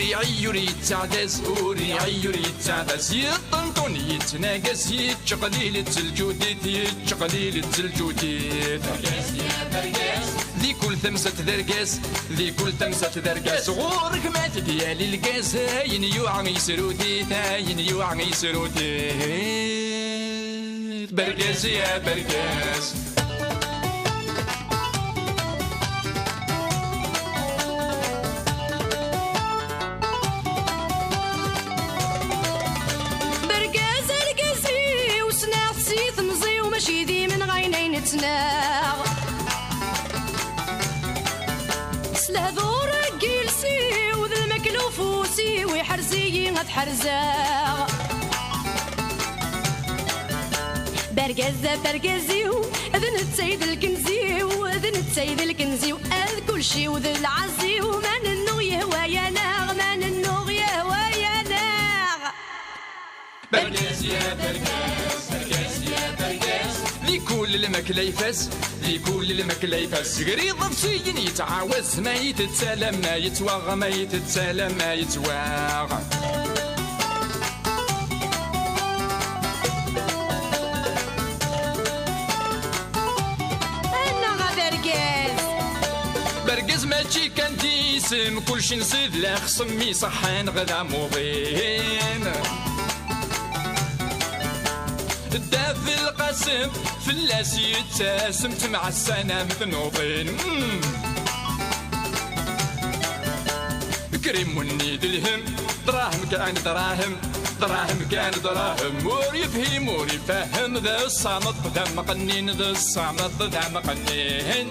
وري عيوري يتعدس وري عيوري يتعدس يطنطون يتناقص يتشقليل التلجوديت يتشقليل التلجوديت برقاس يا برقاس ذي كل ثمسة درقاس ذي كل ثمسة درقاس غورك مات ديالي القاس هاين يوعى يسروديت هاين يوعى يسروديت برقاس يا برقاس سلهذور جلسي وذا المكلوفوسي ويحرزي غتحرزاغ برقزة برقزيو اذن السيد الكنزيو اذن السيد الكنزيو اذ كل شي وذا العزيو من النو يهوى يا ناغ من النو يهوى يا ناغ برقاس يا برقاس برقاس يا برقاس لكل الماكلة يفاس لكل الماكلة يفاس قريض بسين يتعاوز ما يتسالم ما يتواغ ما يتسالم ما يتواغ برقز ماشي كان تيسم كلشي نصيد لا خصمي صحان غدا موضين الدافي القاسم فلاس يتساسمت مع السنة مثنوضين كريم ونيد الهم دراهم كان دراهم دراهم كان دراهم مور يفهم مور يفهم ذا الصامت ذا مقنين ذا الصامت ذا مقنين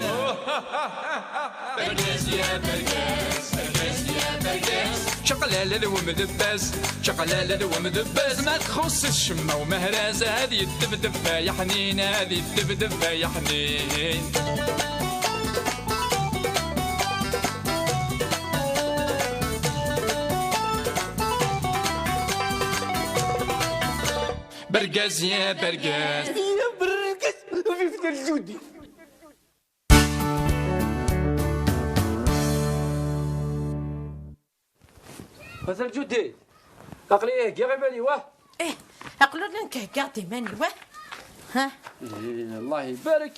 برقاس يا برقاس برقاس يا برقاس شقلالة ذو مدباس شقلالة ذو مدباس ما تخص الشمة ومهرازة هذه الدبدبة يا حنين هذه الدبدبة يا حنين برقاس يا برقاس يا برقاس وفي فتر الجودي مثل جودي عقلي ايه يا غيباني واه ايه عقلنا نكهكاطي ماني واه ها الله يبارك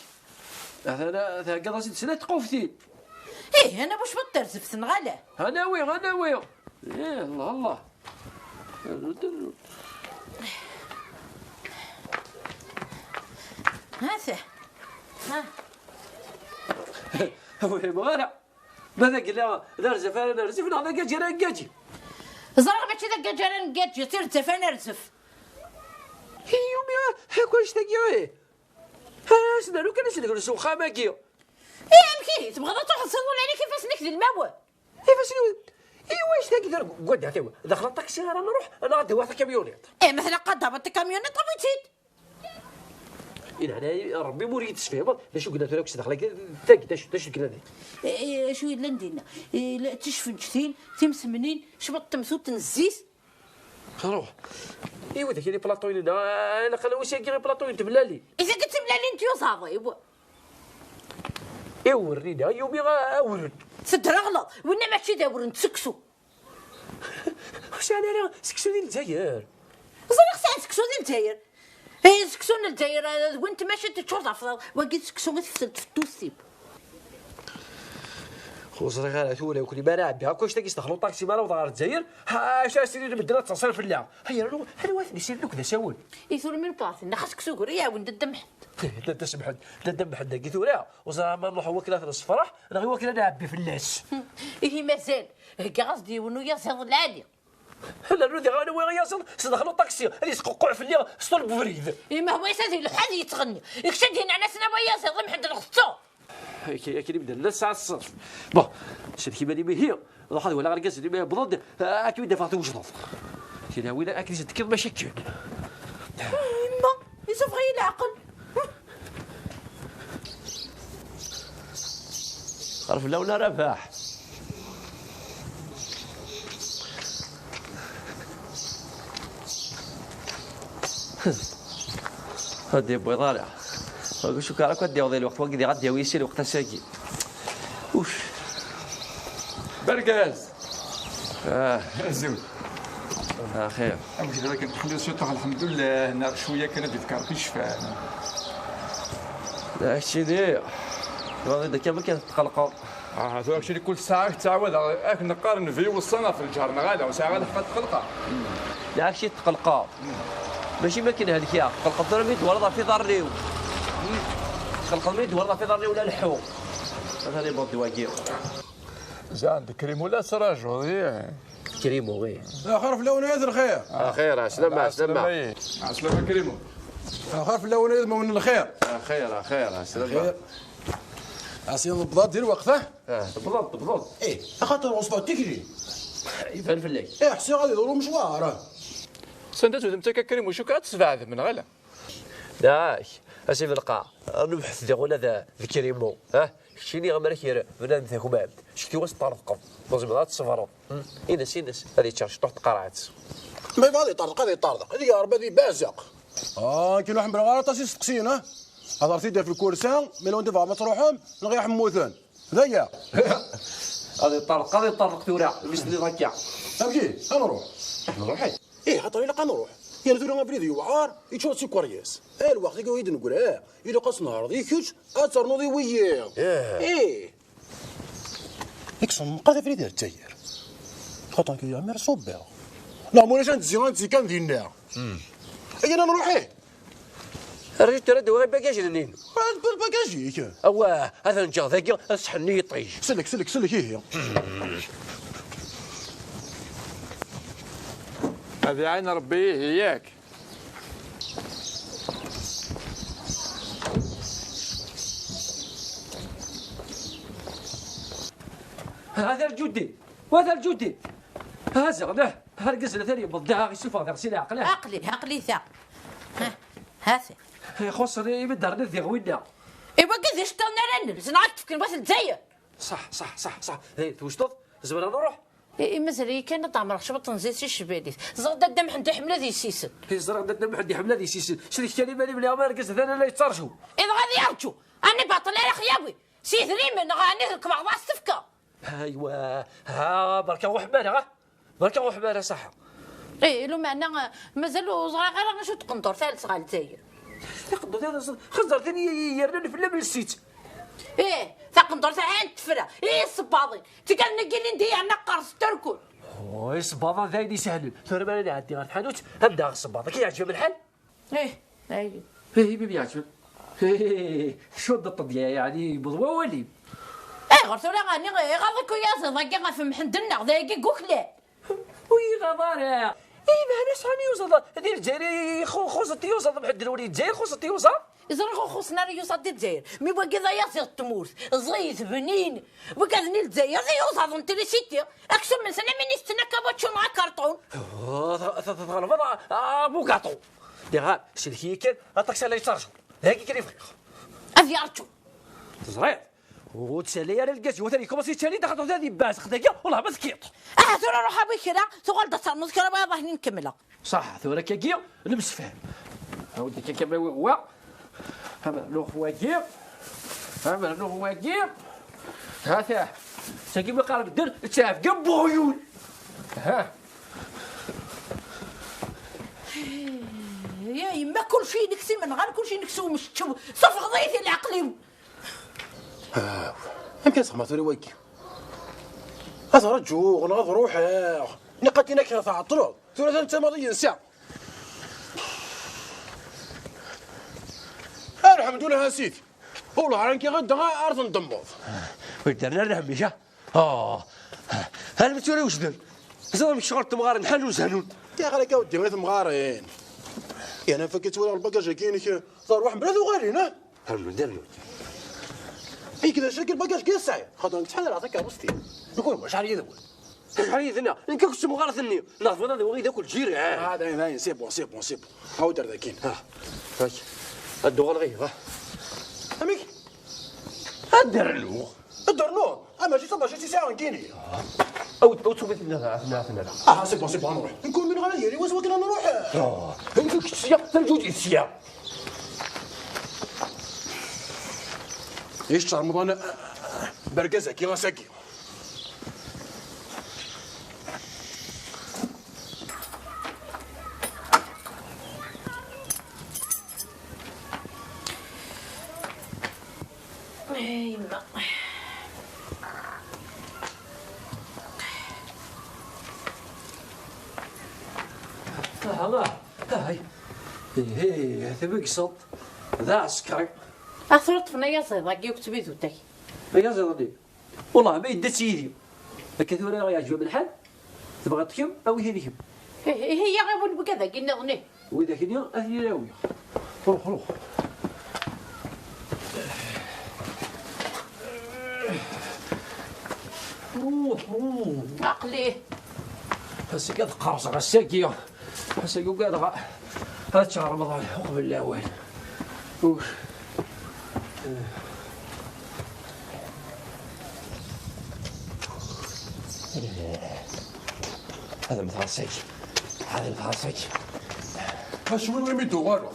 انا قضا 6 سنين تقوفتين ايه انا واش بطرت في سنغاله انا وي ايه الله الله هذا ها هو مغارع ماذا قال لا نرزف انا نرزف نهضر كاجي انا كاجي زرق باش ذاك جارن كاجي سير تفا نرزف يوم يا كلش تاكيو ها سنالو كان سنقول سوخا ماكيو ايه مكي تبغى تروح تصور عليك كيفاش نكذب الماوى كيفاش واش تقدر قعد توا دخل الطاكسي انا نروح انا غادي واحد كاميونيط ايه مثلا قد هبط الكاميونيط وتزيد انا ربي موري تسفيه باش قلنا لك دخل تاش كذا شو اللي ندينا لا تشفنجتين تمسمنين شبط تمثو تنزيس روح ايوا داك اللي بلاطوين انا قال واش كي بلاطوين تبلالي اذا قلت تبلالي انت وصافي ايوا ورينا يومي ورد سد رغلط وانا ماشي داور نتسكسو واش انا سكسو ديال الجزائر زرق ساعه سكسو ديال الجزائر ايه سكسون الجزائر وانت ماشي تشوف عفوا وقيت سكسون في التوسيب خوص راه ثوره وكل ما نعبي هاكاش تاكي دخلوا طاكسي مالا وضغار الجزائر ها شا سيري بدنا تصير في اللعب هيا انا واثق يصير لك ذا ساول يثور من باطن خاصك سكر يا ولد الدم حد لا تسمح لا الدم حد كي ثوره وزعما ما نروحوا وكله الصفراح راه وكله نعبي في اللاس ايه مازال هكا قصدي ونو يصير العالي لا نودي انا وين يصل دخلوا طاكسي اللي يسقع في الليل سطول بفريد ايه ما هو يسازي الحال يتغني يكشد هنا على سنا ويا ضم حد الخصو كي نبدا لا الساعه الصفر بون شد كيما لي هي راح ولا غرقاس اللي بضد كي بدا فاتو وجدوا كي ولا اكل تذكر مشاكل ما يصف غير العقل عرف لا ولا رباح هادي بوي طالع شو كارك ودي وضي الوقت وقت غادي ويسير وقت ساكي برقاز زين خير. امشي دابا كنحلو سيطح الحمد لله هنا شويه كانت تذكر شفانا. لا هادشي داير هذا كامل كنتقلقوا. هذا الشيء اللي كل ساعه تعاود راك نقارن في وسطنا في الجهر غادا وساعه غادا تقلقه. لا هادشي تقلقوا ماشي ما كاين هذيك يا تقلقوا دار ميد ولا في دار ليو تقلقوا ميد ولا في دار ليو ولا الحو هذا اللي بغيت واقيو. جا عندك كريم ولا سراج كريمو غير اخر في الاولانيات الخير. خير عسلامة عسلامة عسلامة كريمو. اخر في الاولانيات من الخير. خير عسلامة. عسير البضاد ديال وقته. بالضبط. ايه اخاطر وصفه تكري. يبان في الليل. ايه حسين غادي يدوروا مشوار. سندت انت كريم وشو كتسبع من غلا. داك اسيف القاع نبحث ديال ولا ذا كريمو شتيني غير كير بنادم تاكو بعد شتي واش طرقوا لازم هاد الصفر ينس هذه تشارج طرق قرعت ما غادي يطردق هذيك راه بادي بازق. كاين واحد من الغلط تاسي سقسينا هضرتي دير في الكورسان مي لو ندفع ما تروحهم نلقى حموثان هذايا. غادي يطرق ثورة باش ندير هكا. امشي غنروح. نروح ايه خاطر الا نروح يا ثورة غنفريد يوعار يتشوط سي كورياس الوقت اللي يد نقول الا قاس نهار ذيكش اترنوضي وياه. ايه يكسن قاعده فريد التاير خاطر كي يعمر صوبها لا مولاش انت كان دينا انا نروح الرجل ترى دوا غير باكاج لنين الباكاجيك اواه هذا نجا ذاك اسحني يطيش سلك هي هذه عين ربي هياك. هذا الجدي وهذا الجدي هذا غدا هرقز ثاني بالدها يشوف هذا غسيل عقله عقلي ثاق هاسي يخص يبدر ندي غوينا ايوا كيفاش اشتغلنا رنل نعرف تفكر بس الجزائر. صح توشطط زبر نروح اي مازال كان طعم شبط نزيد شي شباليت زغد الدم عندي حمله ذي سيسن زرق الدم عندي حمله ذي سيسن شريك كلمه لي بلا ما رقز ثاني لا يترشوا اذا غادي يرجو اني باطل على خياوي سي ثريمن غاني ركب على السفكه. ايوا ها بركه وحباله صح. ايه لو معنا مازالو صغير غير شو تقنطر ثالث صغير تاير يقدر هذا خزر ثاني يرنن في اللبن السيت. ايه تقنطر ثاني تفرا ايه الصباطين تقال نقي ندي نقر ستركل. وي الصباطه ذايد يسهلوا ثم انا عندي غير الحانوت نبدا الصباطه كي يعجبك الحال. ايه بيبي يعجبك شو الضط ديالي يعني بضوا ولي. غير ثورة غاني غاضك ويا زضاكي غافم حندنا ذاكي كوكلا. وي غضارة ما شحال يوصل هذه الجزائر خوصة يوصل بحد الوليد الجزائر خوصة يوصل إذا خوصنا يوصل الجزائر مي باقي ذا يصير التموس زغيث بنين وكاذني الجزائر يوصل انت اللي سيتي اكثر من سنة من يستنى كابوتشو مع كارطون. ابو كاطو ديغا سلكي كان الطاكسي اللي يترجم هاكي كان يفرق اذي ارجو تزريط وتسالي على الكاس وثاني كوماسي تسالي دخلت هذه باس خداك والله ما ثكيط. ثورة روح ابي كذا ثقل تصل مذكرة بقى ظهري نكملها. صح ثورة كاكيو لبس فهم هاودي كاكا هو عملوا واقير هذا ساكي ما قارب الدر تشاف قبو عيون يا يما كل شيء نكسي من غير كل شيء نكسو مش تشوف صف غضيتي العقلي. يمكن صح ما ثوري ويكي هذا رجوع غنغض روحه نقاتينا كذا تعطلوا ثورة انت ماضي ينسى الحمد لله نسيت والله رانكي غدا ارض ندمض ودرنا الهميشه هل متوري وش دير زعما شغل تمغار نحل وزهنون يا غالي كاودي ولاد مغارين يا انا فكيت ولا الباكاج كاينك صار واحد بلاد وغالينا درنا اي كذا شكل الباكاج كي ساعه خاطر نتحلل عطاك وسطي نقول شحال يدور شحال يدنا انت كنت مغار ثني ناخذ هذا وغي ذاك الجير هذا باين سي بون هاو دار ذاكين هاك الدوغ غير اميك الدرنو اما جيت صبا جيتي ساعه كايني او تثبت لنا سي بون نروح نكون من غير ديالي واش كنا نروح انت كنت سيا ترجوجي سيا ايش رمضان بركزه كي غاساكي هاي هي ثبك صوت ذا عسكري أثرت فينا يا صيد ضاقي وكتبي ذوتك يا زلمه والله ما يدت سيدي الكثير راه يعجبهم الحال تبغى تكم او يهديكم هي غير بكذا قلنا غني واذا كنيا اهلي راويه روح روح عقليه هسه قد قرصه غساكيه هسه قد هذا شهر رمضان قبل الاول هذا متعصيك هذا متعصيك شنو اللي ميدو والو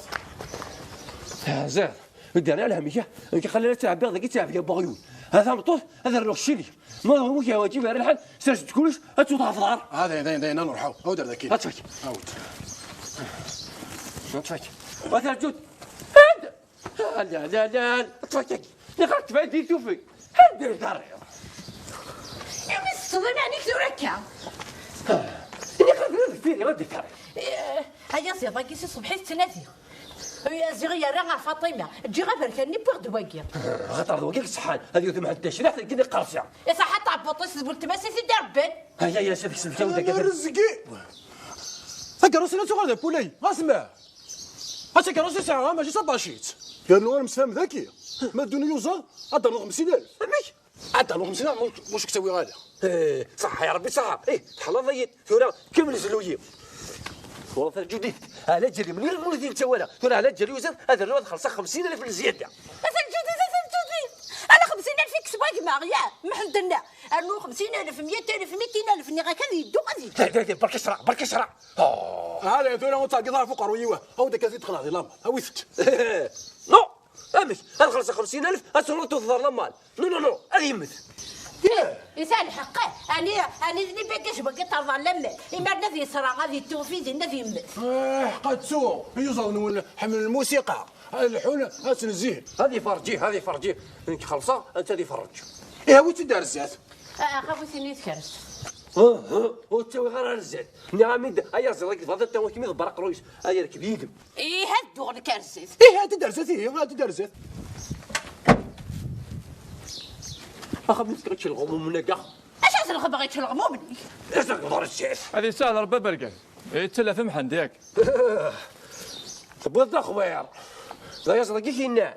زين ودي انا الهميه انت خلينا تلعب بيض قلت تلعب بغيون هذا مطوط هذا الرشيلي ما هو مو واجب على الحال سرت كلش اتوضع في الدار هذا داين نروحوا او دار ذاك اتفك اوت اتفك وهذا الجود لا لا لا اتفك نقرت بعدي توفي هدي الدار يا مستر يعني كذا نقرت فيني ودي كاري هيا صيد ضاقي صبحي الثلاثي يا زغيا راه فاطمه تجي غير كاني بغد واقير غطر دواكيك صحان هذه يوث مع التشريح كني قرصه يا صح طاب بطيس بولت ماسي سيدي ربان هيا يا سيدي سمجا ودك رزقي فكروسي لا تغرد بولي اسمع هاتي كروسي ساعه ماشي صباشيت قالوا انا مسفهم ذكي ما دوني يوزا عطا 50000 ماشي عطا 50000 واش كتسوي غادا صح يا ربي صح تحلى ضيت ثورة كمل زلويه والله جديد على جري من المولد انت ولا ثورة على جري وزاد هذا الرواد خلصها 50000 الزياده مثلا جديد انا 50000 يكسب واجمع يا محمد الله انو 50000 100000 200000 ني غا كذا يدو غادي برك اسرع برك اسرع هذا ثورة وتاقي ظهر فوق رويوه او داك زيد تخلع ظلام او يفت نو امك انا خلصها 50000 اتورط تظهر لمال نو هذه يمت يسال حقه انا اللي باقاش باقي ترضى لما اما الذي صرا غادي توفي الذي يمت قد سوق يوصل حمل الموسيقى الحون اسنزيه هذه فرجيه انك خلصه انت اللي فرج ايه وين تدار الزات خافوتيني يتكرس وتسوي غير الزاد نعم هيا زلك فضل تو كيما البرق رويس هيا ركب يدم ايه هدو الكرسيس ايه هذه درزات هي هذه درزات اخا من تكرتش الغموم منك اش اصل باغي تلغمو مني اش تقدر السيف هذه سهله ربا بركان يتسلى في محن ياك تبغى خوير لا يصدق كي نان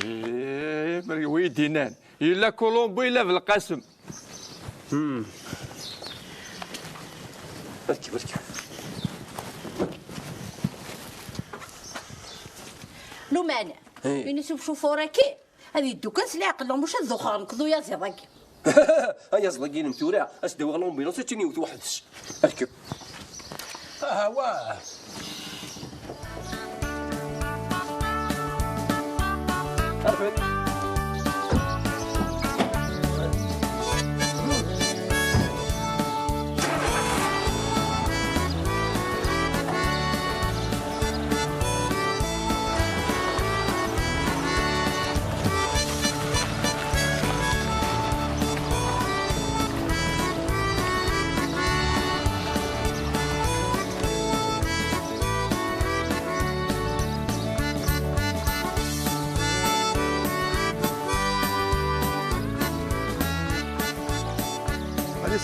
ايه ويدي نان الا كولومبو الا في القسم بركي لو مانع يعني شوفوا راكي هذه الدكان سلاق لهم واش الذخر نكذو يا زراكي هيا صدقيني متورع اسدوا غلون بينو سيتيني وتوحدش اركب واه عرفت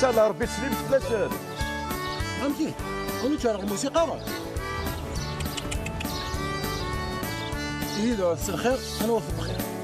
سهل ربي تسليم بلاش فهمتي انا تشارك الموسيقى راه اذا الخير انا وفق بخير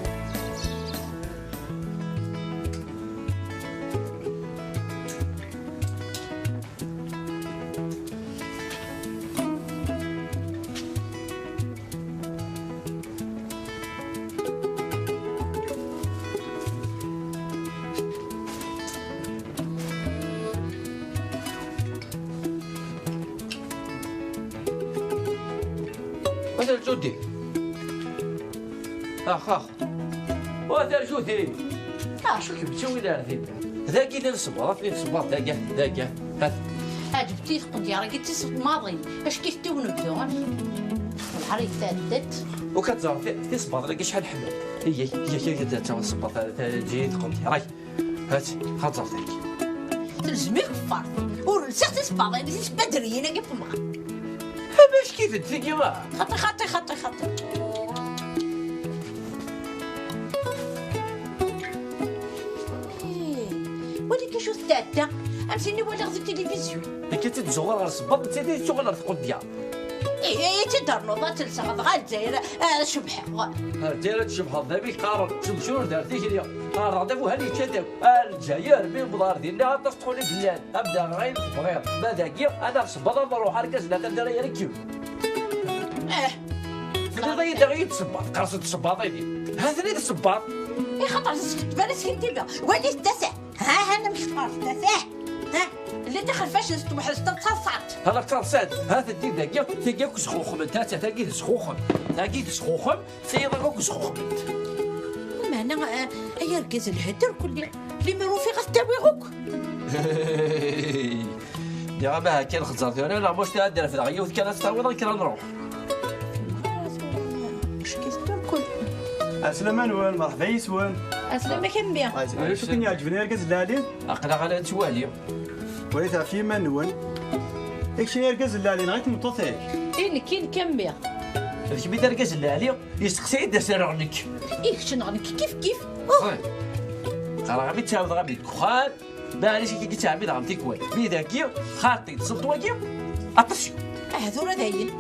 هذا الجودي اخ وهذا الجودي شو كيف تسوي لها ذاك اللي نصبر ذاك هات جبتي تقضي راه قلتي صوت ماضي اش كيف تو نبداو الحر يتادت وكتزار تصبر لك شحال حمل هي تصبر تجي تقضي راك هات خاطر تلزمي كفار ورسيت تصبر اللي بدري انا كيف ما باش كيف تفيقي ما خطي ولكن شو التاتا امسيني ولا غزي التلفزيون كي تتزور على الصباط تيدي شغل على القضيه تدار نوضه تلسى غا الجزائر شبحه الجزائر تشبه ضبي قارن شنو دارتي هي قارن دابو هاني كذا الجزائر بالمضار ديالنا تصحوا لي بلاد ابدا غير بغير ماذاكي انا صباط نروح على كاس لا تندير يا ركب فدي دغيا تصباط قرص الصباطين هذا اللي الصباط خاطر سكت بالك كنتي ولي التسع انا مش قارص التسع اللي دخل فاش نستو حس تصعد هذا كرسات هذا الدين داكيا تيجيك سخوخم انت تاكي سخوخم تاكي سخوخم سيضرك سخوخم ما انا يركز الهدر كل اللي ما في غتاويغوك يا ما كان خزرت انا مش تادر في الغيوت كانت تعوض كان نروح مش كيستو الكل اسلام وين مرحبا يسوان اسلام كم بيا شو كان يعجبني ركز لالي اقرا على توالي وليت في منون اكشي يركز لالي نغيت مطوثيك كاين كم بيا هذيك بيدار ركز لالي يسقسي دا سرعنك شنغنك كيف قرا غبي تعاود غبي دخان معليش كي تعمل غمتيك وين بيداكي خاطي تصلت واكي اطشي هذول داين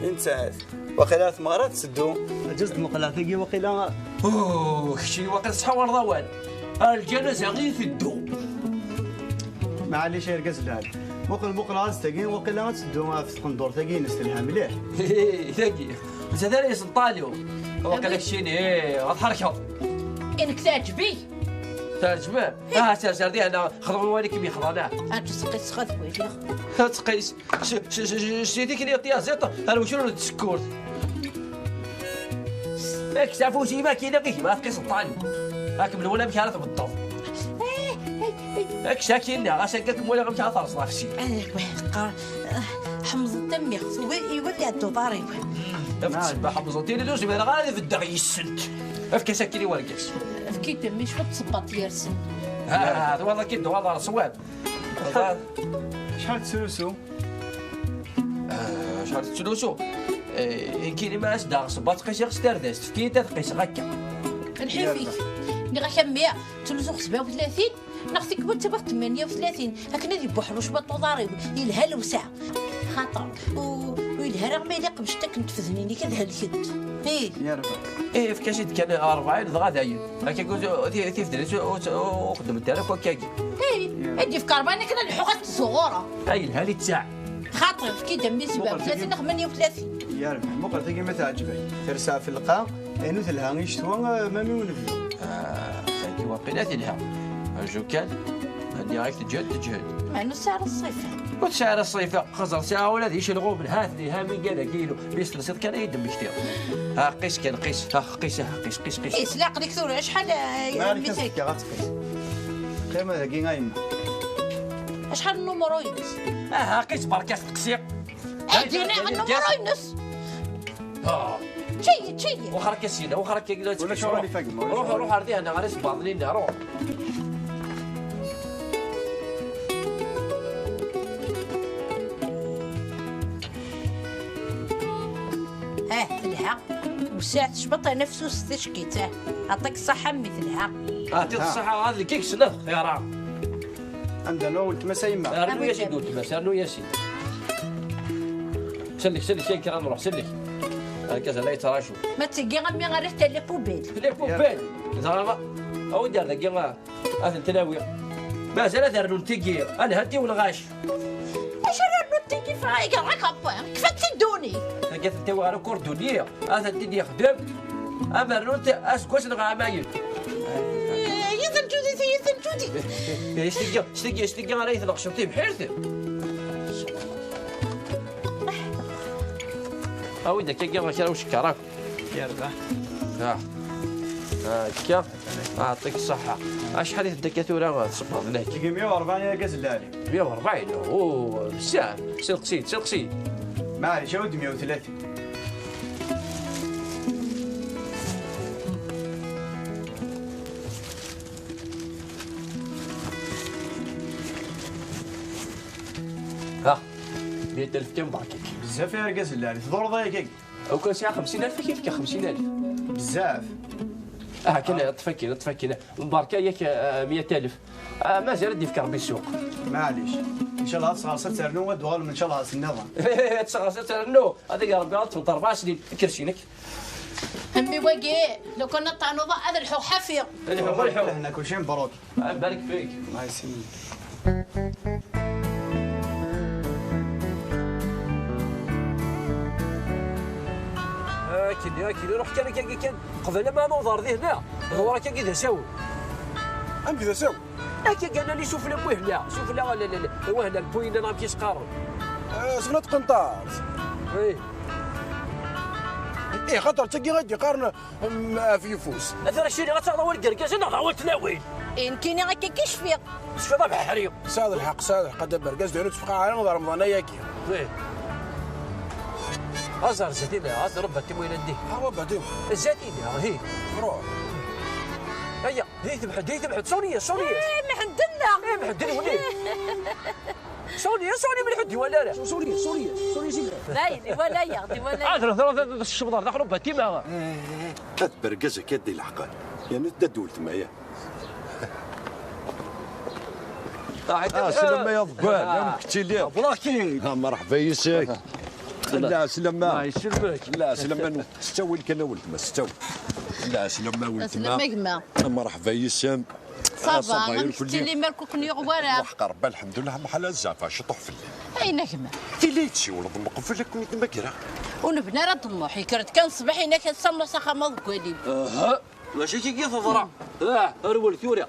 انت وقيلا ثمارات سدو جزء مقلاثي وقيلا شي واقع صحا ورضوان الجنازه غير في الدوم معليش يركز لالي مقل عاز تاقين وقيلا تسدو في القندور تاقي نستلها مليح تاقي بس هذا اللي سلطاليو وقيلا شيني غتحركها انك تعجبي تعجبه سير دي انا خضروا والك بيخضرنا تسقيس خذ ويلي تقيس شتي كي يطيا زيط انا وشنو تسكور ياك تعرفوا شي ما كاين غير ما تقيس الطالب هاك من ولا مشارط بالضبط ياك ساكن غاسكك ولا غمشي على طرس راسي حمض الدم يولي عندو ضارب تسبح حمزتي لي دوز انا غادي في الدغي السنت افكي ساكني ولا كاس افكي دمي شفت تصبط يرسل هذا والله كيد والله صواب شحال تسلسو شحال تسلسو كاين ما اسدا صبات قيس ستارداس فكي تقيس غكا الحفيك اللي غكمية تلزو 37 ناخذك بنت 38 هكذا دي بوحروش بطو ضارب يلها الوسع خاطر ويلها راه ما يليق باش كنت في ذنيني كذا الكد يا رب في كاشيت كان 40 ضغا داير هكا قلت تيف دريس وخدم التالف وكاكي ادي في كربانه كذا الحقات الصغيره هاي الهالي تاع خاطر في كي دمي 37 38 يا رب مقل تاقي ما تعجبك ترسع في اللقاء انو تلها يشتوى ما ميونفلو هاي واقيلات لها جو كان هاني غايك تجهد مع انه سعر الصيف وتسعر الصيفة خزر ساعة ولا ذي يشلغوا من هاثني هامي قال كيلو بيس لصيد كان يدم كثير ها قيس كان قيس ها قيس قيس لا قديك ثور شحال ما عليك كي غتقيس كما ذاكي غايما شحال النمرو ينس ها قيس بركات تقسيق ادينا النمرو ينس شي وخرك كاسينا وخرك كي ولا شو اللي فاق روح ردي انا غارس باطنين روح مثلها وساعة شبط نفسه استشكيته عطيك الصحة مثلها اعطيك الصحة هذا الكيك سنخ يا راه عندنا ولد ما سايما رنو يا سيدي قلت بس رنو يا سيدي سلك شي كرا نروح سلك هكذا لا يتراشوا ما تجي غمي غير لي بوبيل لي بوبيل زعما او دار ذاك هذا التلاوي ما زال دار نتيجي انا هدي ولا غاش اش راه نتيجي فايق راك كيف تدوني قالت انت وانا كوردونيه هذا الدنيا يخدم اما نوت اسكوش نغا مايل يزن جودي اشتقي على يثلق شرطي بحيرته او اذا كي قام كان وش كراك يا ربح كيف اعطيك الصحه شحال الدكاتره تصبر لك كي 140 يا كازلالي 140 اوه بزاف سلقسي معليش عاود 130 ها 100,000 كان بركك بزاف يا رجاز اللالي تدور ضايق او كان ساعه 50,000 كيف 50,000 بزاف. كان تفكينا مباركه ياك 100,000 مازال ردي في كربي السوق. معليش ان شاء الله تصغر ترنو ودوال ان شاء الله النظام. تصغر ترنو هذاك يا ربي غلط 4 سنين كرشينك. همي واقع لو كنا طعنوا هذا الحو حفير. هنا كل شيء مبروك. بارك فيك. الله يسلمك. كي روح كان قبل ما نوضر ذي هنا هو راه كي ساوي ام كذا ساوي كي قال لي شوف لي هنا شوف لا هو هنا البوين انا ماشي قارن سفنات قنطار ايه خاطر تلقي غادي قارن في يفوس اثر الشيء اللي غتعطى هو الكركاز انا هو التناوين ان كاين هكا كيشفيق شفي ضبع حريم ساد الحق دابا بركاز ديالو تفقع على نظر رمضانيه كي ازهر زيتينا ازهر ربتي وين ندي ها بعدين زيتينا هي روح هي ذبحت سونيه محندنا محدني ولي سوني من حدي ولا لا سوري زين باين ولا يغدي ولا ثلاث الشبطار داخل ربتي معها هاد بركازك كدي الحقان يعني تدول ثمايا سلامة يا ضبال يا مكتي ليه بلاكي مرحبا يساك لا سلامة الله يسلمك لا سلامة استوي كنا ولد ما استوي لا سلامة ولد ما مرحبا يسام صافا غنمشي لي مالك كون يغوارا وحق ربي الحمد لله محل الزعفه شطح في الليل اين كما تيليت شي ولد مقفل كون مكره ونبنا راه طموحي كرت كان صباح هنا كنسمى ساخا ما ضكوالي ماشي كي تضرع رول ثوريا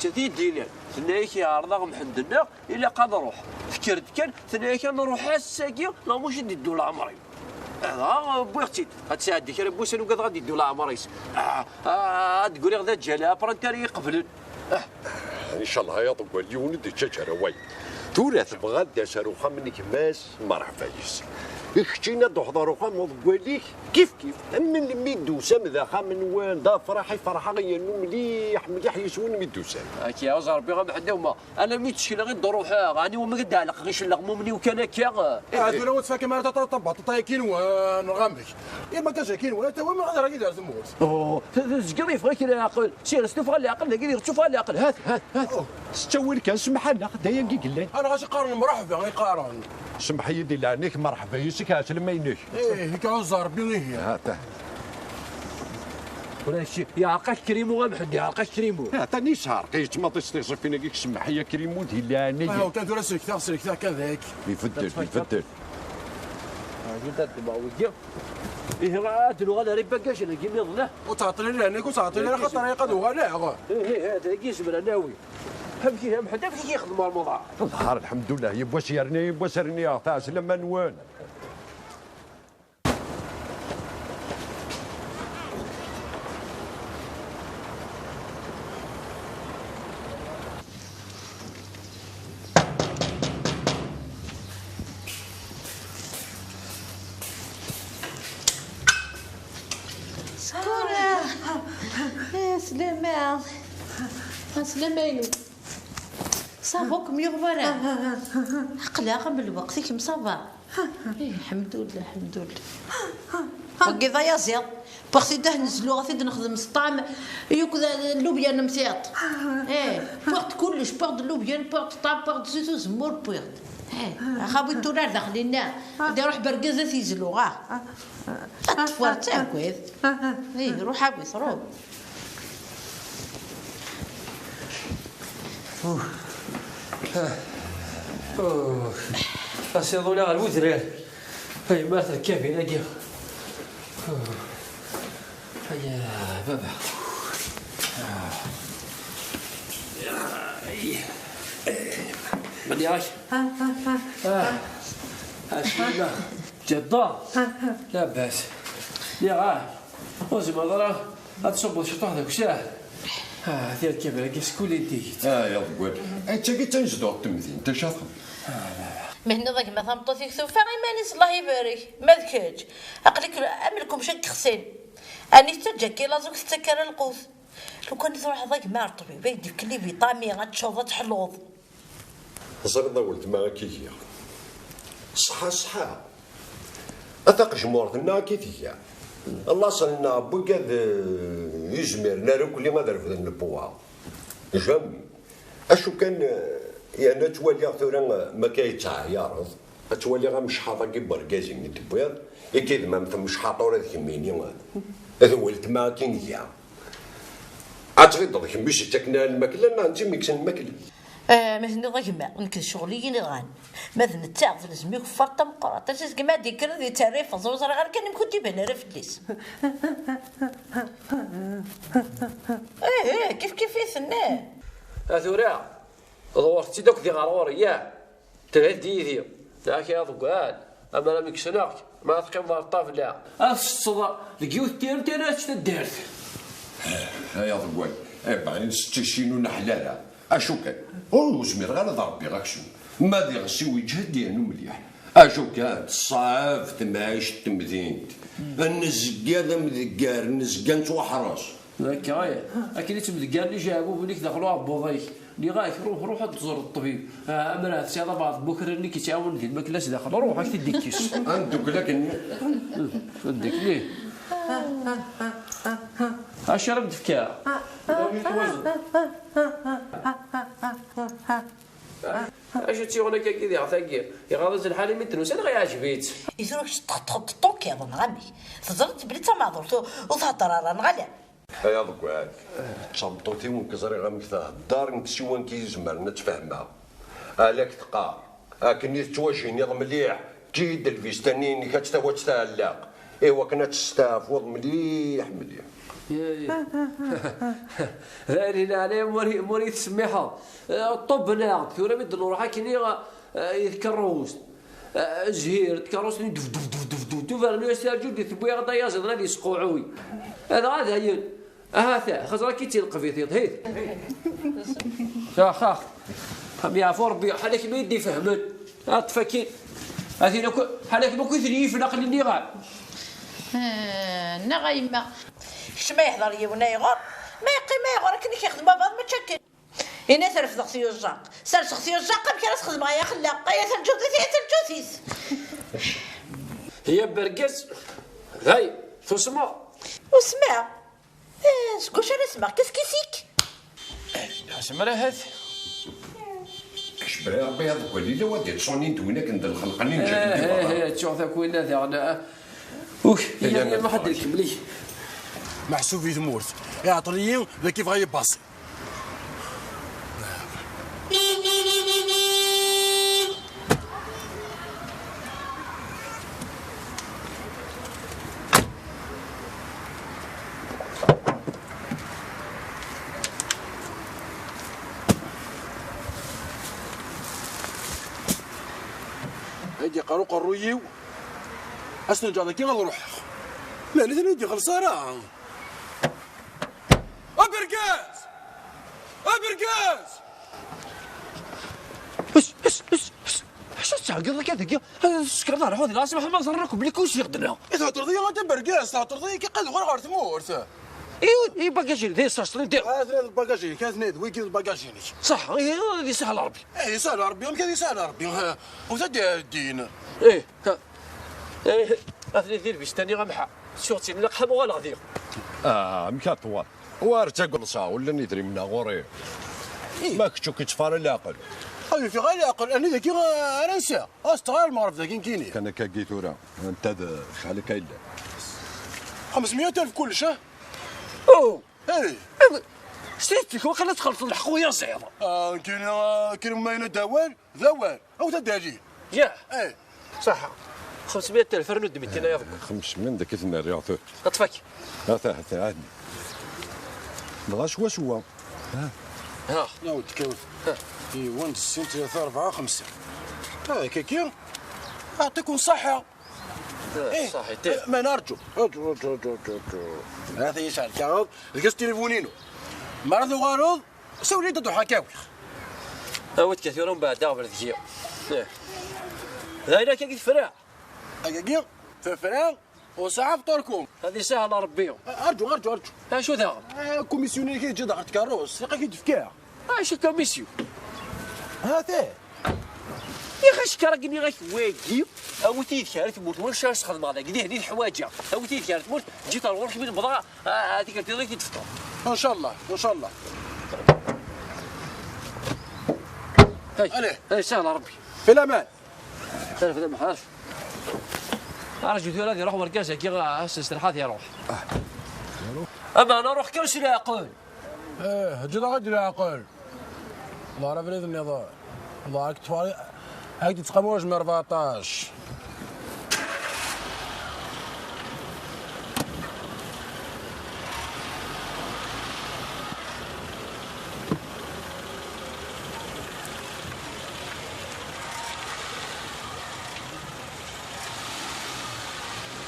تي دينار ثنايك يا ارض محمدنا الا قاد نروح فكرت كان ثنايك نروح الساكي لا مش ندير له عمري هذا بوختي هاد ساعه ديك راه بوسن وقاد غادي يدير له عمريس تقولي غدا جالا برانتاري قبل ان شاء الله يا طوال اليوم ندي تشجره وي تورث بغا داشروخا منك ماس مرحبا يس اختينا دحضروخا مضقوليك كيف من اللي ميدوسا مذاخا من وين دا فرحه غير مليح يسون ميدوسا هاكي يا ربي غنحدا هما انا ميتشكل غير نروح غادي وما قد علق غير شلق مومني وكان هكا هادو لو تفاكر ما تطبط طايكين ونغامك يا ما كاش كاين ولا تا هو ما غادي راه يدار الموت زقري فغيك العقل سير استوفى العقل كي تشوف العقل هات ستوي كان سمح لنا خدايا قلان انا غاش قارن مرحبا غير قارن سمح يدي لعنيك مرحبا يسك هات لمينك هيك عز ربي هي هات ولا شي يا عقاك كريمو غنحد يا عقاك كريمو تاني شهر قيت ما تستيصف فينا كيك سمح يا كريمو دي لعنيك كان دور سلكتا كذاك يفدل هادي تباوي إيه غاد الغدا ريبا كاش أنا كيما ظله وتعطيني لهناك وتعطيني راه طريقة دوغا هذا كيس بلا ناوي همشي هم حدا فيك يخدموا الموضوع النهار الحمد لله يبوا سيرني تاع سلام نوان سلامة صافوكم يغبرا عقلها من الوقت كي مصابة الحمد لله وكذا يا زيض بغيتي ده نزلو غادي نخدم الطعم ياكل اللوبيا نمسيط بغت كلش بغت اللوبيا بغت الطعم بغت زيتو زمور بغت خابي الدولار داخلينا بدي نروح بركازة تيزلو الطفوار تاكويت روح عبيس روح أسيضوا لها الوذران هاي مات الكافي ناقيا هيا بابا من يعيش بسم الله جدار لا بأس يا غاه وزي ما ضرا هتصبوا شطوح ذاك الشاه ديال الكبيرة كيسكولي ديت يا ضوال انت كي تنجدو التمثيل انت شاطر من ذاك ما ثمطوتيك سوفا غيمانيس الله يبارك ما ذكاش عقلك املكم شك خسين اني تجاكي لازم تسكر القوس لو كان تروح ذاك ما رطبي بيدي كلي فيطامين غتشوف تحلوض زرنا ولد ما كي هي صحة أثق جمهورنا كيفية الله صلنا بوك هذا يزمر نارك اللي ما دار في البوا جامي أشو كان يعني تولي ثورة ما كيتعيارض تولي غا مش حاطة كبر كازي من التبويض يكيد ما مثل مش حاطة ولا ذكميني هذا هو التما كينيا عتغيد ضيك باش تاكنا الماكلة نجي ميكسن الماكلة مثلا ضيما نكد شغلي نغان مثلا تاع لازم يكفر تمقرا تاش كما ديكر دي تعريف زوز راه كان يمكن تيبان راه فليس كيف يثنى اثورا دورتي دوك دي غارور يا تهدي ذي ذاك يا ضقال اما انا مكسناك ما تقيم ضرطاف لا الصدى الكيوت ديال انا تدارت يا ضقال بعدين ستشينو نحلالا اشو كان هو زمير غير ضربي غاك شنو ما دي غسي وجه ديالو مليح اشو كان صعاب تمعيش تمدينت النزقا ذا مذقار النزقا نتوحرص ذاك غاية اكيد تمذقار اللي جابوه بليك دخلوها بوضيك اللي غايك روح تزور الطبيب امراه سياده بعض بكره اللي كيتعاون لك الماكلاش داخل روح هاك تديك كيس عندك لكن وديك ليه شربت فكاهه اش تيغونا كي عطاكي يغاضز الحالي متنوس انا غيعجبيت يزروك تحط الطوكي اظن غامي تزرت بلي معذور وتهضر راه نغلى يا ضكواك تصمتوتي ونكزري غامكتا الدار نتسوان كيزمر نتفاهمها عليك تقار كني تواجهني مليح جيد الفيستانين كتستوى تستعلاق ايوا كنا تستافوض مليح لا عليه موري تسميها الطب ناقد ثورة بد نروح كيني يذكروس زهير تكروسني دف دف دف دف دف دف انا يسترجو دي ثبويا غدا يازد غادي يسقوعوي هذا هي هذا خزرا كي تلقى في تيض خاخ خم يعفو ربي حالك ما يدي فهمت تفكين هذه حالك ما كنت يفنا قلني غا نغيما ما يحضر يونا يغور ما يغور كني كيخدم بعض ما تشكل هنا ثرف ضغطي الزاق سال شخصي الزاق كان تخدم يا خلاق يا الجوثيس هي برقز هاي تسمع وسمع شكوش انا اسمع كيسيك اسمع هذا كشبري ربي هذاك وليله ودي تصوني دوينك عند الخلقني نجي تشوف ذاك وين هذا انا هي ما حد يكملي محسوب في ثمورت يعطريين ذا كيف غيباصي هيدي قرويو أسنى جانا كي غنروح لا لا ندي خلصانة أبرقاز اش تعقل لك هذاك السكرتار حوضي راسي ما نصركم بلي كلشي يقدرنا إذا ترضي ما تبرقاز ترضي كي قال غير تمورت اي باكاجين ذي ساشطري ندير هذا الباكاجين كاثنين ويكي الباكاجين صح هذه سهل ربي سهل ربي كذا سهل ربي وتدي الدين ايه اثني ذير باش تاني غمحا شوتي نلقى ولا غادي مكات طوال وارتا قلصا ولا ندري منها غوري ما كنتو كتفار العقل اي في غير العقل انا ذاك انا نسى استغال ما عرف ذاك كيني كان كاكيتورا انت شحال كاين 500,000 كل شهر اوه اي شتيتك وقيلا تخلط الحقويا صعيبه كاين ماين دوال او تداجي ياه اي صح 500,000 رند 200 يا ضك 500 داك يثنى رياض اطفاك هذا عادي بغا شوا ها يا ولد كاوي اي 1 2 3 4 5 كيكي يعطيكم الصحة صحيح ما نرجو هذا يسأل كاوي لقيت تليفونينو مرض وغارض سولي تدو حكاوي اوت كثيرون بعد دابا ذكيه هاي كي فرع أجيك في الفراغ وصعب طركم هذه سهله ربي ارجو ها شو ذا كوميسيوني كي تجي ضغط كاروس لقى كي تفكاع ايش كوميسيون هذا يا اخي شكرا كني غير واقي او تيذكر تموت واش راش تخدم هذا كدي هذه الحوايج او تيذكر تموت جيت نروح من البضاعه هذيك تيضيك تفطر ان شاء الله ان شاء الله. هاي سهله ربي في الامان. تعرف هذا ما حاش رجل ثلاث يروح مركز كي استراحات يروح. اما انا نروح كرسي لا اقول. جدا غادي لا اقول. الله راه فريد النظام. الله راك تفاري هاك تتقاموش من 14.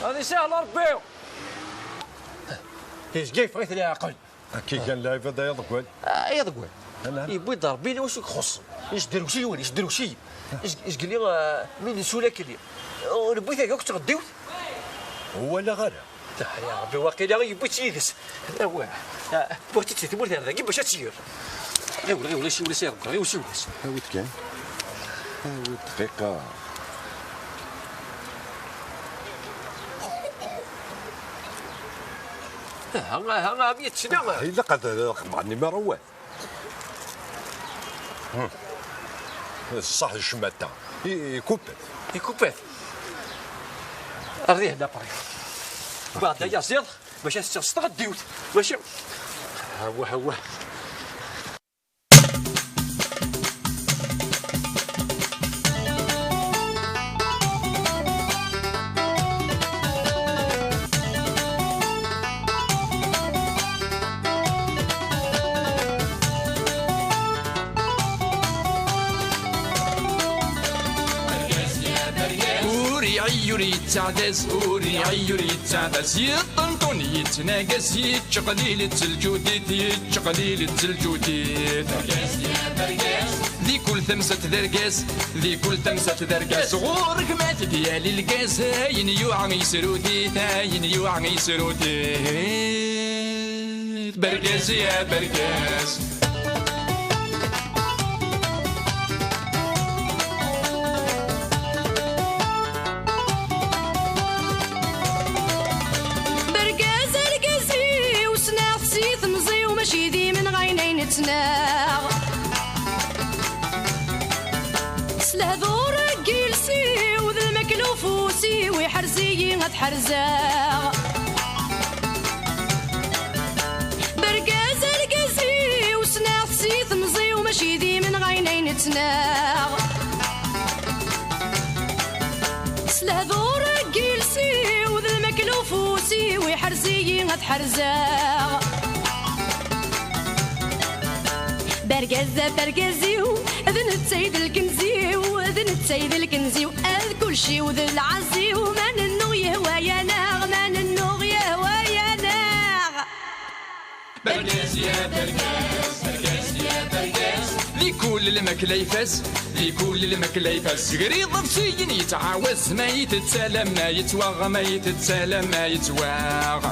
هذه سهله ربي. كيف بغيت لي اقل. كي كان لاعب هذا يضقل. يضقل. يبغي يضرب بيني واش يخص. ايش داروا شي ولا ايش داروا شي. ايش قال لي مين يسولك لي. وانا بغيت هكاك تغديوت. هو لا غير. يا ربي واقيلا غير بغيت يدس. هذا هو. بغيت تمول هذا كيف باش تسير. غير ولا شي ولا سير غير وشي ولا. هاويت كان. هاويت دقيقة. ها 100 سنة. إلا قد معني ما رواه. صح الشماتة. يكوبات. أرضيه هنا قريب. بعد يا زيد باش تستغديوت باش هو. يريد تعدس وري يريد تعدس يطنطون يتناقص يتشقليل التلجوديت يتشقليل التلجوديت برقاس يا برقاس ذي كل ثمسة درقاس ذي كل ثمسة درقاس غورك ما تديالي القاس هاين يوعى يسروديت هاين يوعى يسروديت برقاس يا برقاس تناغ سلهذور جيلسي وذا المكلوفوسي ويحرزي غتحرزاغ برقاز القزي وسناغ سي ثمزي وماشي ذي من غينين تناغ سلهذور جيلسي وذا المكلوفوسي ويحرزي غتحرزاغ برقزيو اذن السيد الكنزيو اذن السيد الكنزيو اذ كل شي وذ العزيو من النو يهوى يا ناغ من النو يهوى يا ناغ برقاز يا برقاز برقاز يا برقاز لكل المكلا يفاز لكل المكلا يفاز قريض بسيين يتعاوز ما يتسالم ما يتواغ ما يتسالم ما يتواغ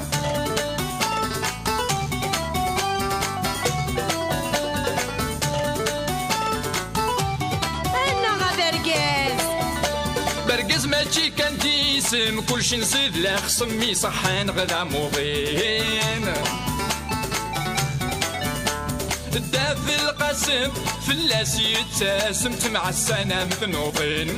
برقز ماشي كان ديسم كلشي نصيد لا خصمي صحان غدا موضين الداف القاسم فلاس يتسم تمع السنة مثنوطين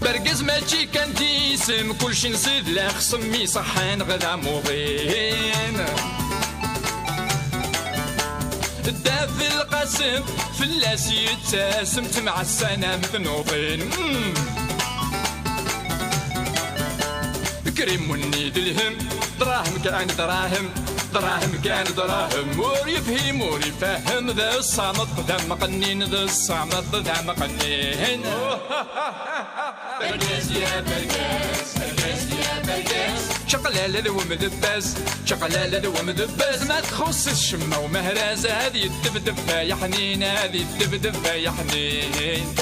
برقز ماشي كان ديسم كلشي نصيد لا خصمي صحان غدا موضين الداف القاسم فلاس يتسم تمع السنة مثنوطين كريم ونيد الهم دراهم كان دراهم دراهم كان دراهم مور يفهم مور يفهم ذا الصامت ذا مقنين ذا الصامت ذا مقنين برقاس يا برقاس برقاس يا برقاس شقلالة ذو مدباز شقلالة ذو مدباز ما تخص الشمة ومهرازة هذه الدبدب يا حنين هذه الدبدب يا حنين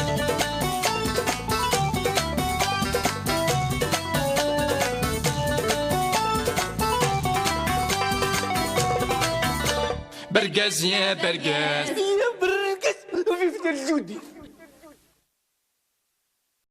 برقاس يا برقاس يا برقاس ديال الجودي